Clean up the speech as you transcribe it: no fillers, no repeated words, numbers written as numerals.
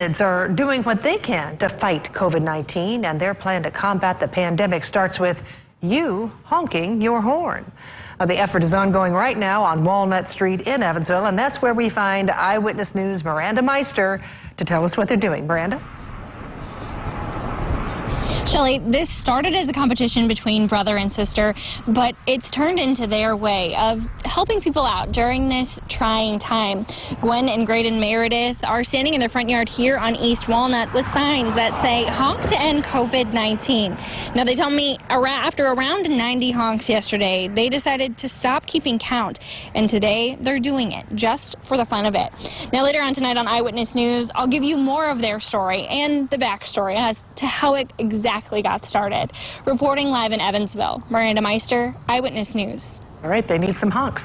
Kids are doing what they can to fight COVID-19, and their plan to combat the pandemic starts with you honking your horn. The effort is ongoing right now on Walnut Street in Evansville, and that's where we find Eyewitness News' Miranda Meister to tell us what they're doing. Miranda? Shelley, this started as a competition between brother and sister, but it's turned into their way of helping people out during this trying time. Gwen and Graydon Meredith are standing in their front yard here on East Walnut with signs that say honk to end COVID-19. Now, they tell me after around 90 honks yesterday, they decided to stop keeping count, and today they're doing it just for the fun of it. Now, later on tonight on Eyewitness News, I'll give you more of their story and the backstory as to how it exactly got started. Reporting live in Evansville, Miranda Meister, Eyewitness News. All right, they need some honks.